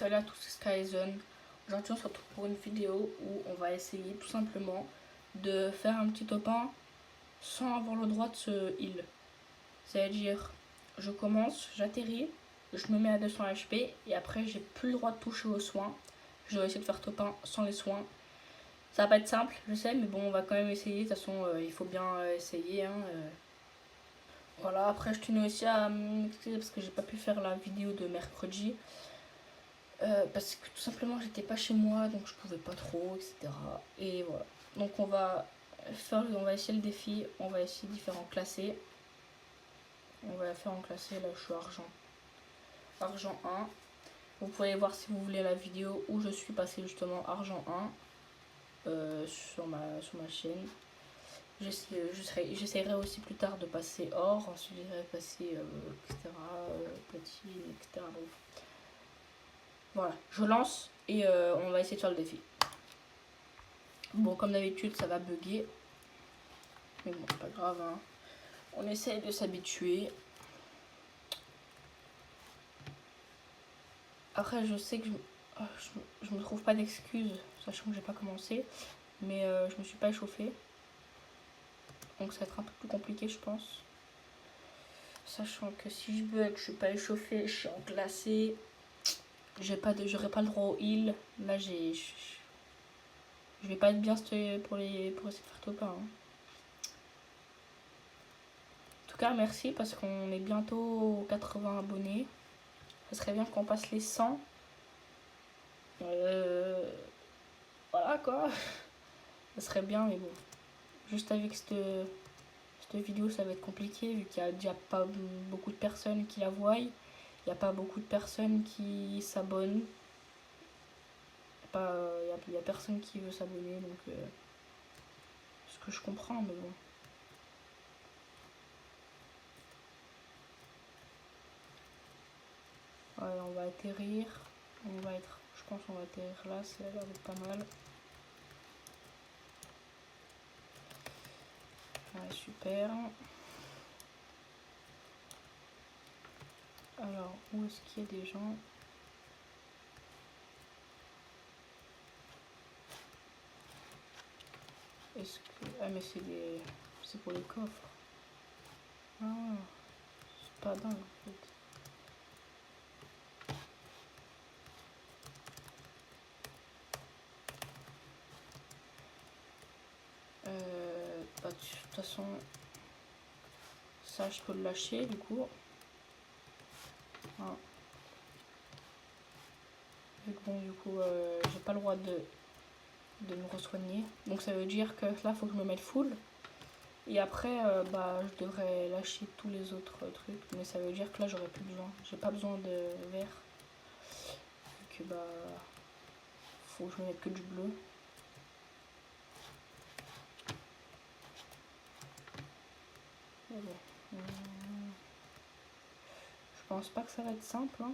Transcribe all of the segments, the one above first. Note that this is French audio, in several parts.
Salut à tous, c'est Skyzone. Aujourd'hui on se retrouve pour une vidéo où on va essayer tout simplement de faire un petit top 1 sans avoir le droit de se heal. C'est-à-dire, je commence, j'atterris, je me mets à 200 HP et après j'ai plus le droit de toucher aux soins. Je vais essayer de faire top 1 sans les soins. Ça va pas être simple, je sais, mais bon, on va quand même essayer. De toute façon, il faut bien essayer. Voilà, après je tenais aussi à m'excuser parce que j'ai pas pu faire la vidéo de mercredi. Parce que tout simplement j'étais pas chez moi, donc je pouvais pas trop, etc. Et voilà. Donc on va essayer le défi, on va essayer différents classés. On va faire en classé, là je suis argent 1. Vous pouvez voir si vous voulez la vidéo où je suis passé justement argent 1 sur ma chaîne. J'essaierai aussi plus tard de passer or, ensuite j'irai passer etc. Platine, etc. Donc, voilà, je lance et on va essayer de faire le défi. Bon, comme d'habitude, ça va bugger. Mais bon, c'est pas grave, hein. On essaye de s'habituer. Après, je sais que je me trouve pas d'excuses, sachant que j'ai pas commencé. Mais je me suis pas échauffée. Donc ça va être un peu plus compliqué, je pense. Sachant que si je bug, je suis pas échauffée, je suis en glacé. J'aurai pas le droit au heal. Là, je vais pas être bien pour essayer de faire top 1. Hein. En tout cas, merci parce qu'on est bientôt aux 80 abonnés. Ça serait bien qu'on passe les 100. Voilà quoi. Ça serait bien, mais bon. Juste avec cette vidéo, ça va être compliqué vu qu'il n'y a déjà pas beaucoup de personnes qui la voient. Il n'y a pas beaucoup de personnes qui s'abonnent. Il y a personne qui veut s'abonner, donc ce que je comprends, mais bon. Ouais, on va atterrir. Je pense qu'on va atterrir là, ça a l'air d'être pas mal. Ouais, super. Alors, où est-ce qu'il y a des gens? Est-ce que... Ah, mais c'est pour les coffres. Ah, c'est pas dingue en fait. De toute façon, ça je peux le lâcher du coup. Ah. Vu que bon, du coup, j'ai pas le droit de me re-soigner. Donc ça veut dire que là, faut que je me mette full. Et après, je devrais lâcher tous les autres trucs. Mais ça veut dire que là, j'aurais plus besoin. J'ai pas besoin de vert. Vu que faut que je me mette que du bleu. Mais bon. Je pense pas que ça va être simple. Hein.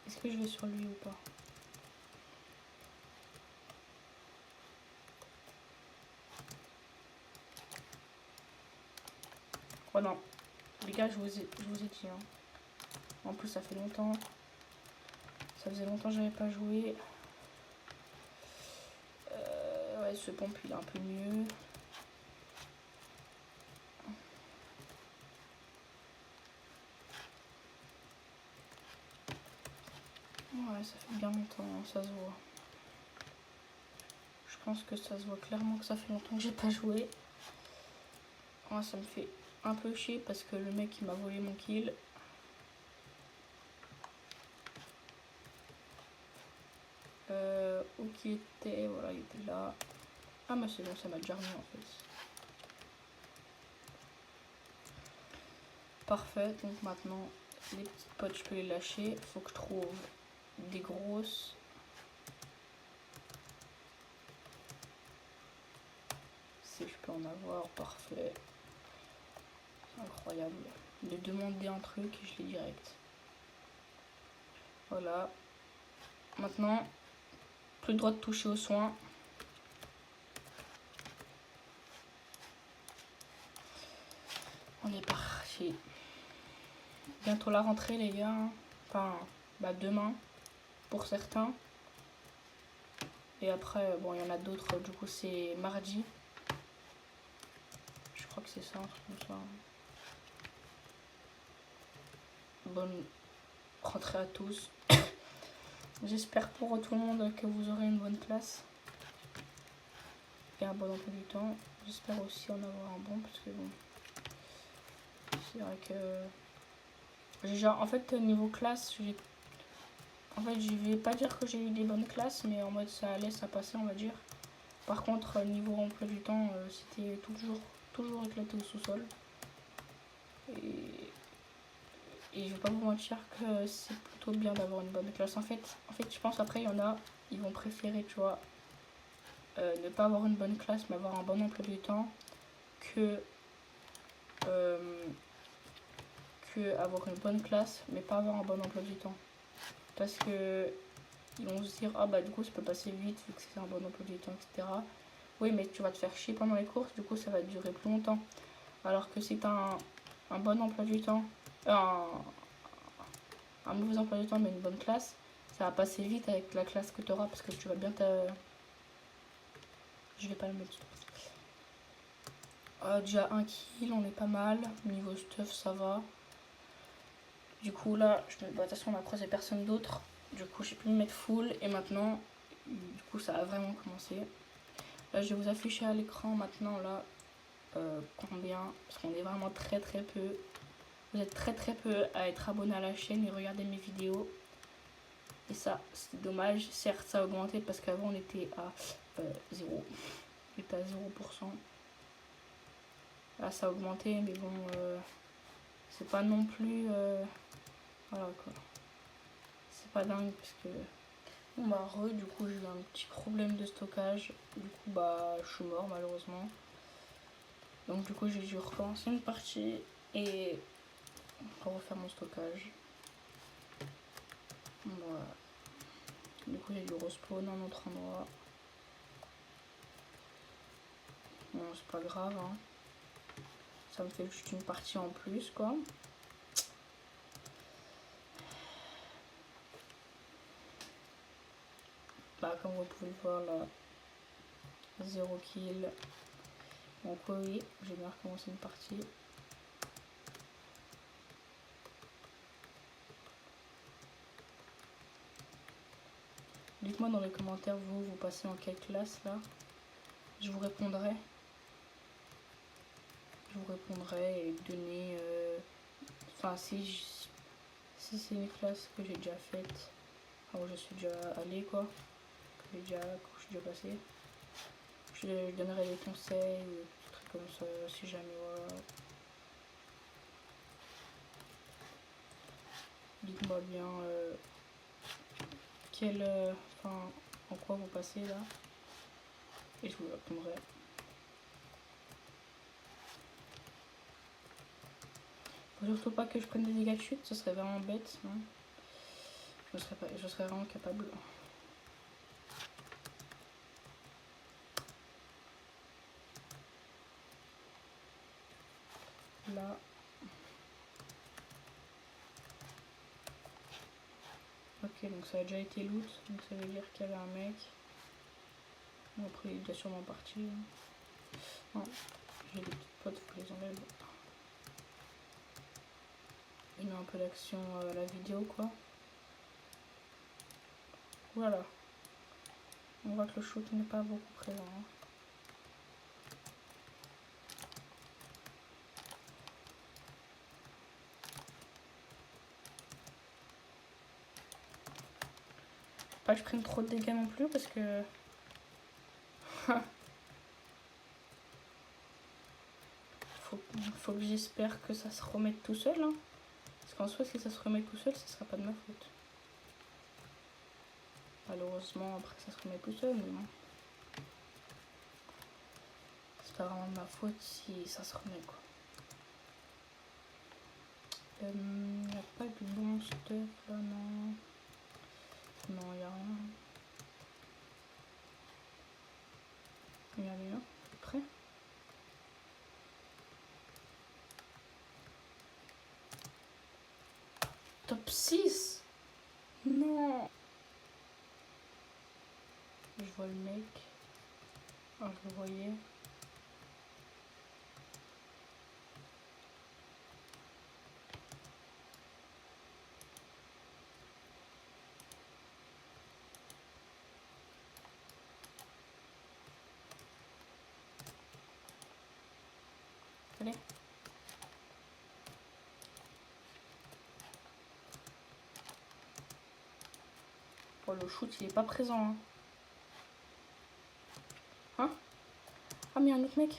Est-ce que je vais sur lui ou pas? Oh non. Les gars, je vous ai dit. Hein. En plus, ça fait longtemps. Ça faisait longtemps que j'avais pas joué. Ouais, ce pompe, il est un peu mieux. Ouais, ça fait bien longtemps, hein, ça se voit. Je pense que ça se voit clairement que ça fait longtemps que j'ai pas joué. Ouais, ça me fait un peu chier parce que le mec il m'a volé mon kill. Où qui était? Voilà, il était là. Ah mais c'est bon, ça m'a déjà remis en fait. Parfait, donc maintenant les petites potes je peux les lâcher. Il faut que je trouve des grosses. Si je peux en avoir, parfait. C'est incroyable. De demander un truc et je l'ai direct. Voilà. Maintenant, plus le droit de toucher aux soins. On est parti. bientôt la rentrée les gars. Enfin, bah demain pour certains. Et après, bon, il y en a d'autres, du coup c'est mardi. Je crois que c'est ça, un truc comme ça. Bonne rentrée à tous. J'espère pour tout le monde que vous aurez une bonne classe. Et un bon emploi du temps. J'espère aussi en avoir un bon, parce que bon, c'est vrai que genre, en fait niveau classe, en fait je vais pas dire que j'ai eu des bonnes classes, mais en mode ça allait, ça passait on va dire. Par contre niveau emploi du temps, c'était toujours éclaté au sous-sol. Et je vais pas vous mentir que c'est plutôt bien d'avoir une bonne classe. En fait je pense après il y en a, ils vont préférer, tu vois, ne pas avoir une bonne classe mais avoir un bon emploi du temps que avoir une bonne classe mais pas avoir un bon emploi du temps. Parce que ils vont se dire, ah bah du coup ça peut passer vite vu que c'est un bon emploi du temps, etc. Oui, mais tu vas te faire chier pendant les courses, du coup ça va durer plus longtemps. Alors que si t'as un bon emploi du temps, un mauvais emploi du temps mais une bonne classe, ça va passer vite avec la classe que tu auras parce que tu vas bien Je vais pas le mettre. Déjà 1 kill, on est pas mal. Niveau stuff, ça va. Du coup là, de toute façon on a croisé personne d'autre. Du coup j'ai pu me mettre full et maintenant, du coup ça a vraiment commencé. Là je vais vous afficher à l'écran maintenant là combien, parce qu'on est vraiment très peu. Vous êtes très peu à être abonné à la chaîne et regarder mes vidéos. Et ça, c'est dommage. Certes, ça a augmenté parce qu'avant on était à 0. On était à 0%. Là, ça a augmenté, mais bon, c'est pas non plus... voilà quoi. C'est pas dingue parce que... Bon bah du coup j'ai eu un petit problème de stockage. Du coup bah je suis mort malheureusement. Donc du coup j'ai dû recommencer une partie et refaire mon stockage. Voilà. Du coup j'ai dû respawn à un autre endroit. Bon c'est pas grave hein. Ça me fait juste une partie en plus quoi. Bah comme vous pouvez le voir là, 0 kill. Donc oui, j'ai bien recommencé une partie. Dites-moi dans les commentaires vous passez en quelle classe là. Je vous répondrai. Et donner... Enfin si c'est une classe que j'ai déjà faite, où je suis déjà allée quoi, que je suis déjà passée, je donnerai des conseils ou des trucs comme ça si jamais voilà. Dites-moi bien en quoi vous passez là et je vous répondrai. Faut surtout pas que je prenne des dégâts de chute, ce serait vraiment bête. Hein. Je serais vraiment capable. Là. Ok, donc ça a déjà été loot, donc ça veut dire qu'il y avait un mec. Bon, après il est sûrement parti. Hein. Non, j'ai des petites potes, faut que je les enlève. Il met un peu d'action à la vidéo quoi. Voilà. On voit que le shoot n'est pas beaucoup présent. Hein. Pas que je prenne trop de dégâts non plus parce que... faut que j'espère que ça se remette tout seul. Hein. Parce qu'en soi, si ça se remet tout seul, ce sera pas de ma faute. Malheureusement, après, ça se remet tout seul, mais bon. C'est pas vraiment de ma faute si ça se remet, quoi. Y a pas de bon stuff, là, non. Non, y a rien. Il y en avait un, prêt. Top 6. Non. Je vois le mec. Ah, je le voyais. Allez. Oh, le shoot, il est pas présent. Hein, hein. Ah, mais il y a un autre mec.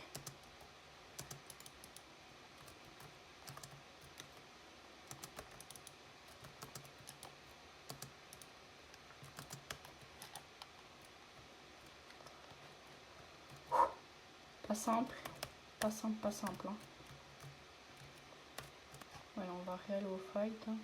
Pas simple. Pas simple, pas simple. Hein. Ouais, on va réaller au fight. Hein.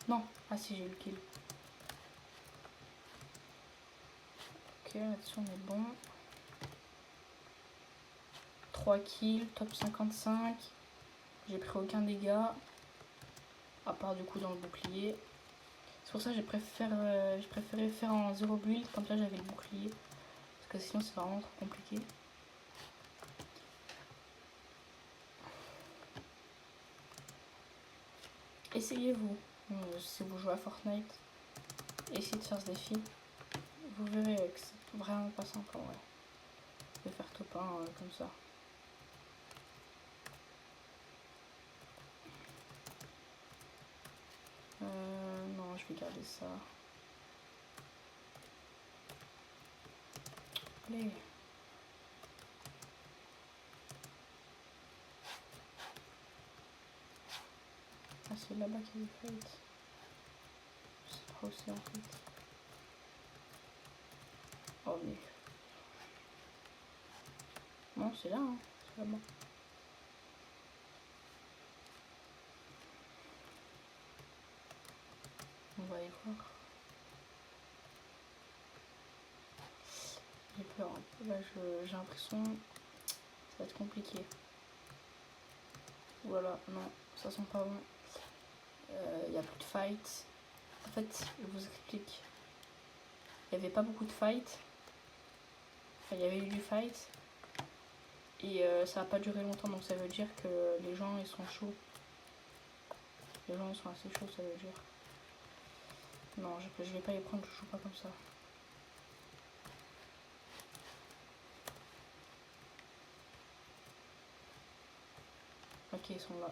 Non. Ah si, j'ai eu le kill. Ok, là-dessus on est bon. 3 kills, top 55. J'ai pris aucun dégât. À part du coup dans le bouclier. C'est pour ça que j'ai préféré faire en 0 build. Comme ça j'avais le bouclier. Parce que sinon c'est vraiment trop compliqué. Essayez-vous. Si vous jouez à Fortnite. Essayez de faire ce défi. Vous verrez que c'est vraiment pas simple en vrai. De faire top 1 comme ça. Non, je vais garder ça. Allez. Ah, c'est là-bas qu'il y a des fights. C'est pas aussi en fait. Oh mais... Non, c'est là, hein. C'est là-bas. On va y voir. J'ai peur. Hein. Là, j'ai l'impression que ça va être compliqué. Voilà, non, ça sent pas bon. Il n'y a plus de fight. En fait, je vous explique. Il n'y avait pas beaucoup de fight. Enfin, il y avait eu du fight. Et ça n'a pas duré longtemps, donc ça veut dire que les gens ils sont chauds. Les gens ils sont assez chauds, ça veut dire. Non, je vais pas les prendre, je joue pas comme ça. Ok, ils sont là.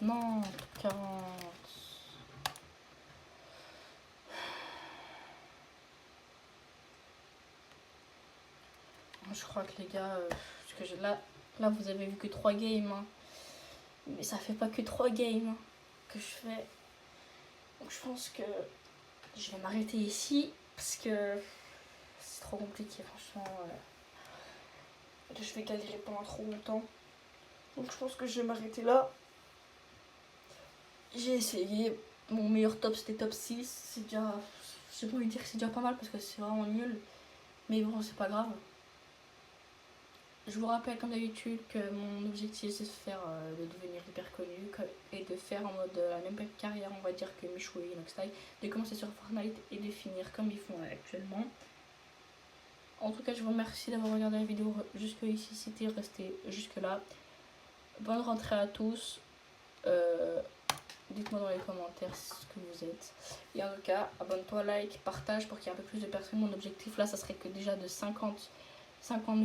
Non, top 40. Je crois que les gars, parce que là vous avez vu que 3 games. Hein. Mais ça fait pas que 3 games hein, que je fais. Donc je pense que je vais m'arrêter ici parce que c'est trop compliqué franchement. Je vais galérer pendant trop longtemps. Donc je pense que je vais m'arrêter là. J'ai essayé. Mon meilleur top c'était top 6. C'est déjà... Je sais pas lui dire que c'est déjà pas mal parce que c'est vraiment nul. Mais bon, c'est pas grave. Je vous rappelle comme d'habitude que mon objectif c'est de devenir hyper connu et de faire en mode la même carrière on va dire que Michou et Inoxtyle, de commencer sur Fortnite et de finir comme ils font actuellement. En tout cas je vous remercie d'avoir regardé la vidéo jusque ici, si t'es resté jusque là. Bonne rentrée à tous. Dites-moi dans les commentaires ce que vous êtes. Et en tout cas, abonne-toi, like, partage pour qu'il y ait un peu plus de personnes. Mon objectif là, ça serait que déjà de 50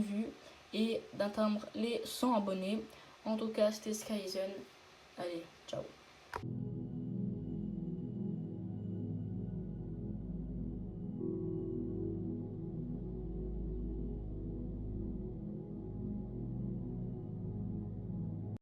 vues et d'atteindre les 100 abonnés. En tout cas, c'était Skyzen. Allez, ciao.